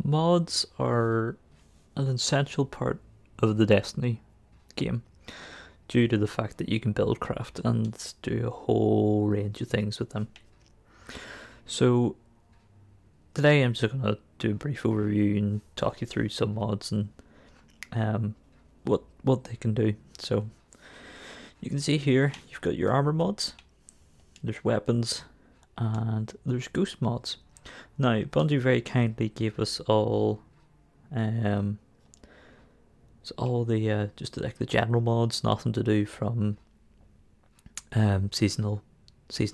Mods are an essential part of the Destiny game due to the fact that you can build craft and do a whole range of things with them. So today I'm just going to do a brief overview and talk you through some mods and what they can do. So you can see here you've got your armor mods, there's weapons, and there's ghost mods. Now Bungie very kindly gave us all the just like the general mods, nothing to do from seasonal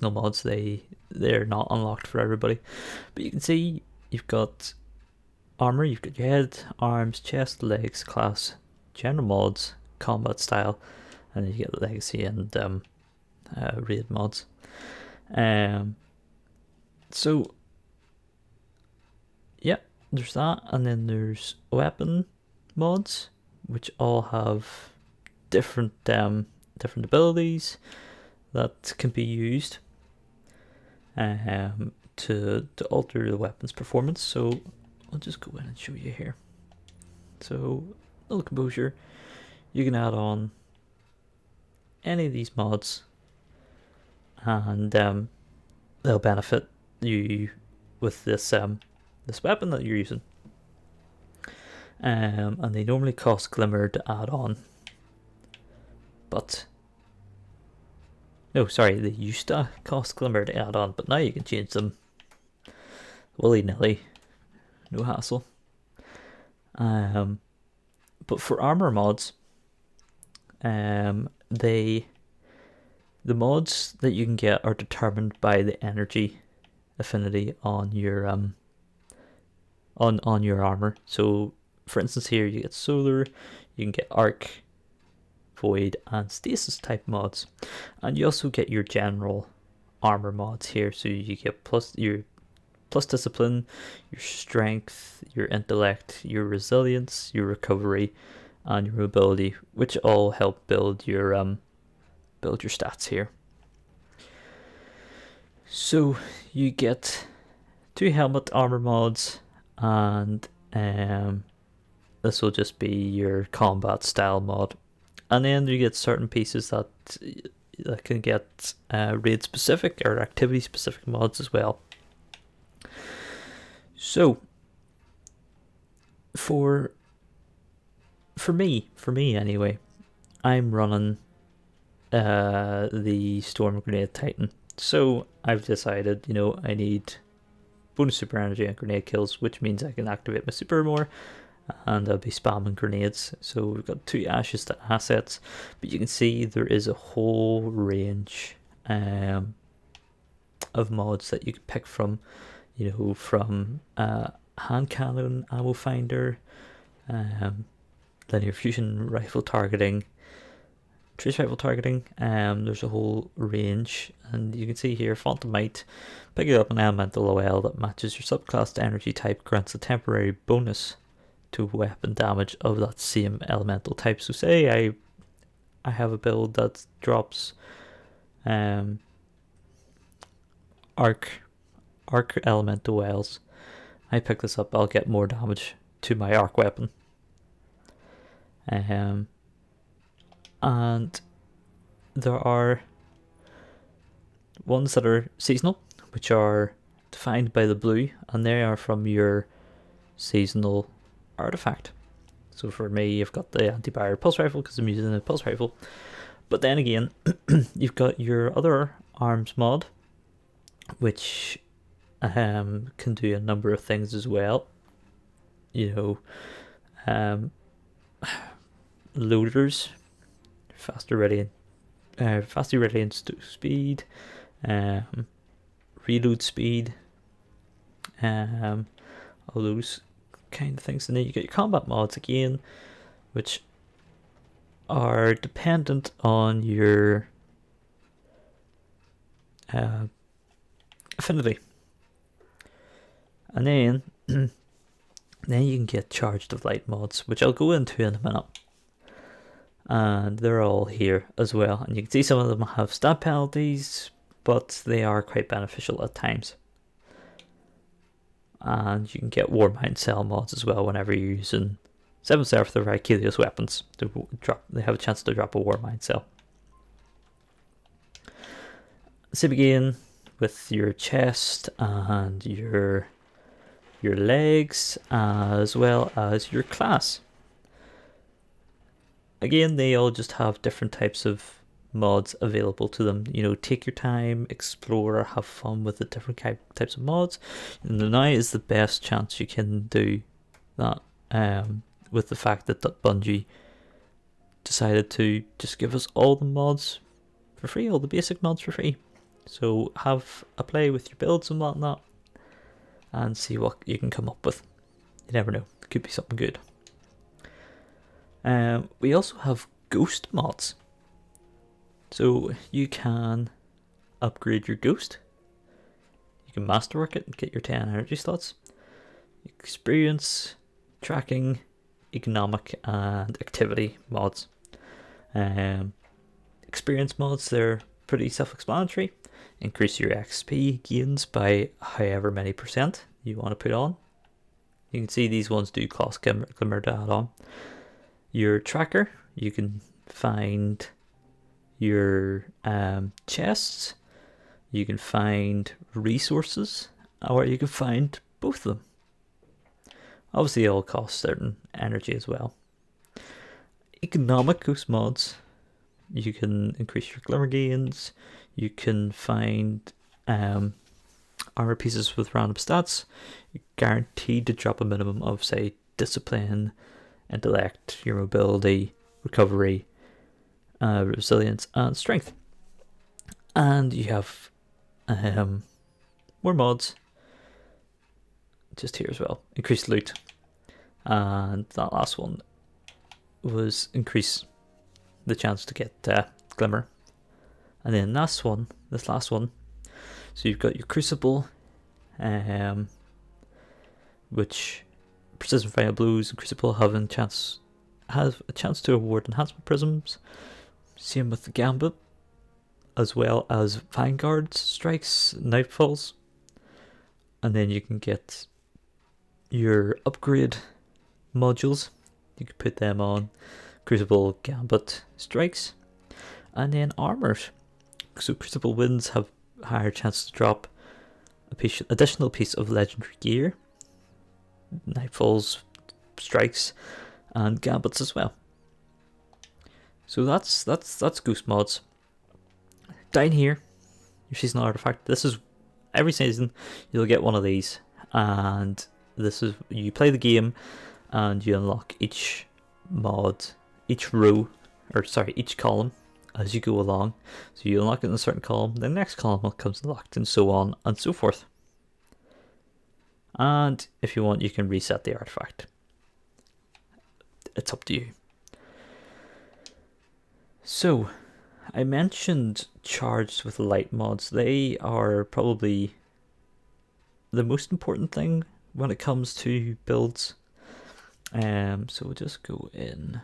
mods. They're not unlocked for everybody, but you can see you've got armor, you've got your head, arms, chest, legs, class, general mods, combat style, and then you get the legacy and raid mods. So yeah, there's that, and then there's weapon mods, which all have different abilities that can be used to alter the weapon's performance. So I'll just go in and show you here. So little composure, you can add on any of these mods, and they'll benefit you with this this weapon that you're using. And they normally cost Glimmer to add on, but no, sorry, they used to cost Glimmer to add on, but now you can change them willy-nilly, no hassle. But for armor mods, the mods that you can get are determined by the energy affinity on your on your armor. So for instance here you get solar, you can get arc, void, and stasis type mods, and you also get your general armor mods here. So you get plus discipline, your strength, your intellect, your resilience, your recovery, and your mobility, which all help build your stats here. So you get 2 helmet armor mods, and this will just be your combat style mod, and then you get certain pieces that can get raid specific or activity specific mods as well. So for me anyway, I'm running the Storm Grenade Titan. So I've decided, I need bonus super energy and grenade kills, which means I can activate my super more, and I'll be spamming grenades. So we've got 2 ashes to assets, but you can see there is a whole range of mods that you can pick from, from hand cannon, ammo finder, linear fusion rifle targeting, trace rifle targeting. There's a whole range, and you can see here Phantomite, picking up an elemental OL that matches your subclass energy type, grants a temporary bonus to weapon damage of that same elemental type. So say I have a build that drops arc elemental wells. I pick this up, I'll get more damage to my arc weapon. And there are ones that are seasonal, which are defined by the blue, and they are from your seasonal artifact. So for me, I've got the anti-barrier pulse rifle because I'm using a pulse rifle. But then again, you've got your other arms mod, which can do a number of things as well. Loaders, faster ready and speed, reload speed, all those kind of things. And then you get your combat mods again, which are dependent on your affinity. And then you can get charged of light mods, which I'll go into in a minute. And they're all here as well, and you can see some of them have stat penalties, but they are quite beneficial at times. and you can get War Mindcell mods as well whenever you're using 7th Seraph or Achilles weapons. They have a chance to drop a War Mindcell. Same again with your chest and your legs, as well as your class. Again, they all just have different types of mods available to them. You know, take your time, explore, have fun with the different types of mods. And now is the best chance you can do that, with the fact that Bungie decided to just give us all the mods for free, all the basic mods for free. So have a play with your builds and whatnot, and see what you can come up with. You never know, it could be something good. We also have ghost mods. So you can upgrade your ghost. You can masterwork it and get your 10 energy slots. Experience, tracking, economic, and activity mods. Experience mods, they're pretty self-explanatory. Increase your XP gains by however many % you want to put on. You can see these ones do cost glimmer to add on. Your tracker, you can find your chests, you can find resources, or you can find both of them. Obviously, it all costs certain energy as well. Economic ghost mods, you can increase your glimmer gains, you can find armor pieces with random stats. You're guaranteed to drop a minimum of, say, discipline, intellect, your mobility, recovery, resilience, and strength. And you have more mods just here as well. Increased loot, and that last one was increase the chance to get glimmer. And then this last one, so you've got your crucible, which precision final blows and crucible have a chance to award enhancement prisms. Same with the gambit, as well as vanguards, strikes, nightfalls. And then you can get your upgrade modules. You can put them on crucible, gambit, strikes, and then armors. So crucible winds have higher chance to drop additional piece of legendary gear, nightfalls, strikes, and gambits as well. So that's ghost mods. Down here, your seasonal artifact. This is every season you'll get one of these, and this is you play the game and you unlock each mod, each column as you go along. So you unlock it in a certain column, the next column comes unlocked, and so on and so forth. And if you want, you can reset the artifact. It's up to you. So, I mentioned charged with light mods. They are probably the most important thing when it comes to builds. So we'll just go in.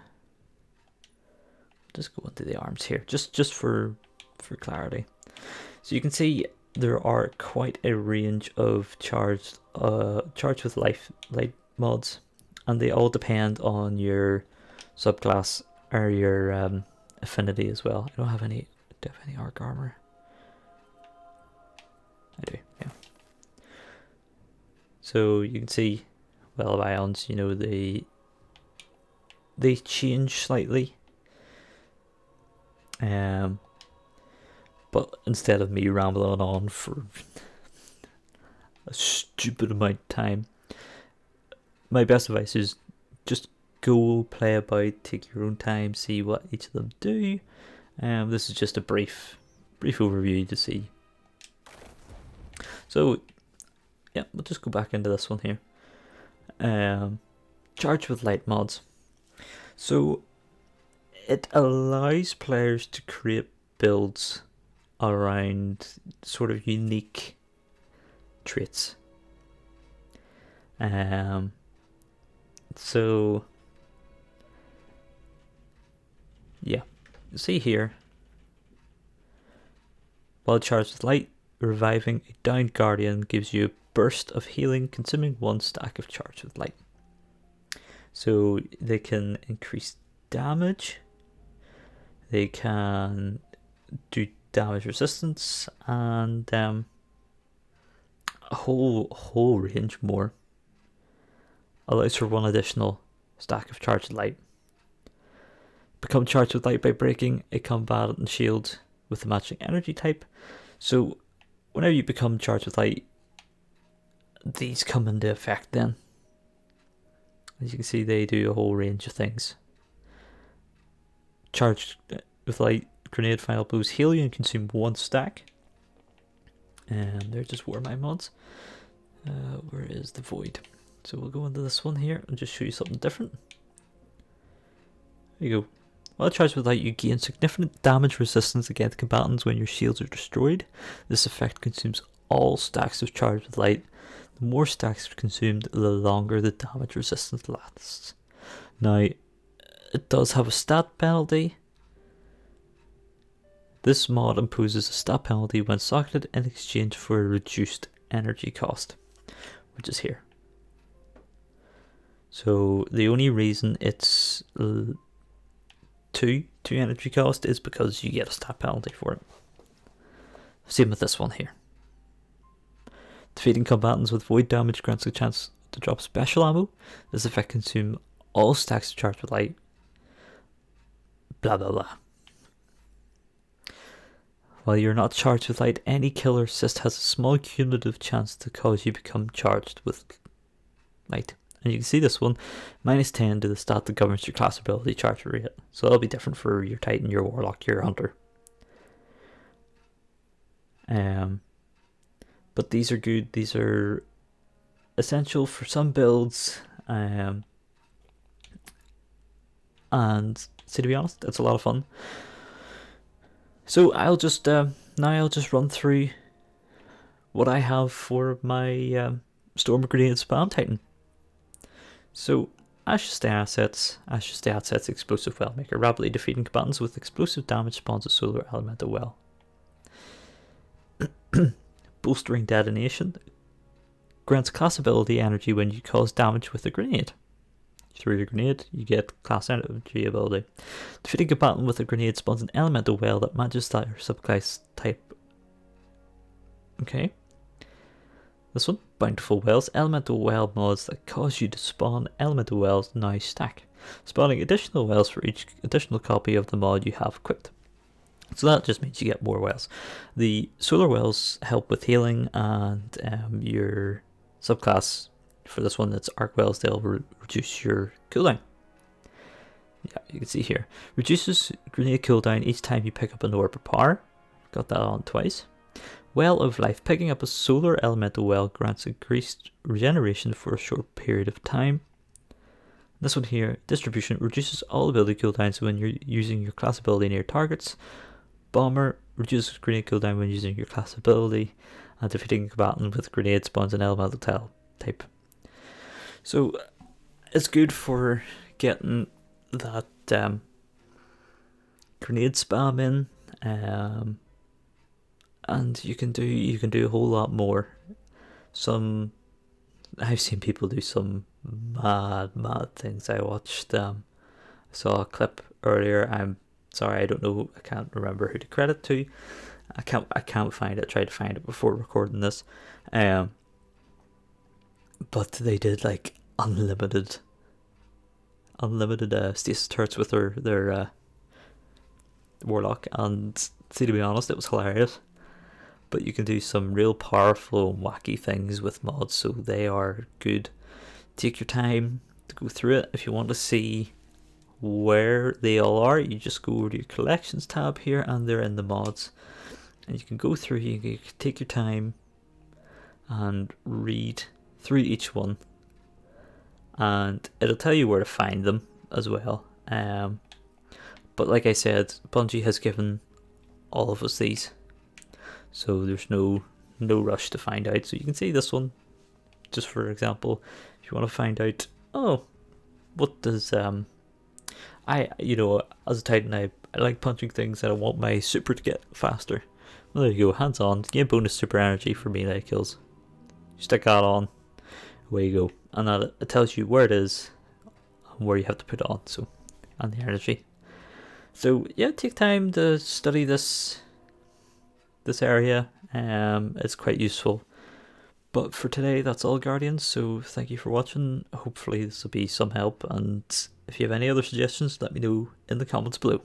Just go into the arms here, just for clarity. So you can see there are quite a range of charged with light mods, and they all depend on your subclass or your affinity as well. I don't have any. Do I have any arc armor? I do, yeah. So you can see, well, of ions, you know, they change slightly. But instead of me rambling on for a stupid amount of time, my best advice is just go play about, take your own time, see what each of them do. This is just a brief overview to see. So yeah, we'll just go back into this one here. Charged with light mods. So it allows players to create builds around sort of unique traits. So yeah, see here, while charged with light, reviving a downed guardian gives you burst of healing, consuming 1 stack of charge with light. So they can increase damage, they can do damage resistance, and a whole range more. Allows for 1 additional stack of charged light. Become charged with light by breaking a combatant shield with the matching energy type. So whenever you become charged with light, these come into effect then. As you can see, they do a whole range of things. Charged with light grenade final blows heal you and consume 1 stack. And they're just War My mods. Where is the void? So we'll go into this one here and just show you something different. There you go. While charged with light, you gain significant damage resistance against combatants when your shields are destroyed. This effect consumes all stacks of charged with light. The more stacks are consumed, the longer the damage resistance lasts. Now, it does have a stat penalty. This mod imposes a stat penalty when socketed in exchange for a reduced energy cost, which is here. So the only reason it's 2 energy cost is because you get a stat penalty for it. Same with this one here. Defeating combatants with void damage grants a chance to drop special ammo. This effect consumes all stacks of charged with light. Blah blah blah. While you're not charged with light, any kill or assist has a small cumulative chance to cause you become charged with light. And you can see this one, -10 to the stat that governs your class ability charge rate. So that'll be different for your Titan, your Warlock, your Hunter. But these are good. These are essential for some builds. And so to be honest, it's a lot of fun. So I'll just now I'll just run through what I have for my Storm Grenade Spam Titan. So Ash's the assets, Explosive Well Maker, rapidly defeating combatants with explosive damage spawns a solar elemental well. Bolstering Detonation grants class ability energy when you cause damage with a grenade. Through your grenade, you get class energy ability. Defeating a combatant with a grenade spawns an elemental well that matches that subclass type. Okay. This one, Bountiful Wells. Elemental well mods that cause you to spawn elemental wells now stack. Spawning additional wells for each additional copy of the mod you have equipped. So that just means you get more wells. The solar wells help with healing, and your subclass for this one, that's arc wells, they'll reduce your cooldown. Yeah, you can see here. Reduces grenade cooldown each time you pick up an orb of power. Got that on twice. Well of Life. Picking up a solar elemental well grants increased regeneration for a short period of time. This one here, Distribution, reduces all ability cooldowns when you're using your class ability near targets. Bomber reduces grenade cooldown when using your class ability, and defeating a combatant with grenade spawns an elemental type. So it's good for getting that grenade spam in, and you can do a whole lot more. I've seen people do some mad things. I watched saw a clip earlier. I'm sorry, I don't know, I can't remember who to credit to. I can't find it. I tried to find it before recording this. But they did like unlimited stasis turrets with their Warlock, and see, to be honest, it was hilarious. But you can do some real powerful and wacky things with mods, so they are good. Take your time to go through it. If you want to see where they all are, you just go over to your collections tab here, and they're in the mods, and you can go through. You can take your time and read through each one, and it'll tell you where to find them as well. But like I said, Bungie has given all of us these, so there's no rush to find out. So you can see this one, just for example, if you want to find out, what does as a Titan, I like punching things and I want my super to get faster. Well, there you go, hands on, gain bonus super energy for melee kills. stick that on, away you go, and that it tells you where it is and where you have to put it on, so, and the energy. So yeah, take time to study this area. It's quite useful. But for today, that's all, Guardians, so thank you for watching. Hopefully this will be some help, and if you have any other suggestions, let me know in the comments below.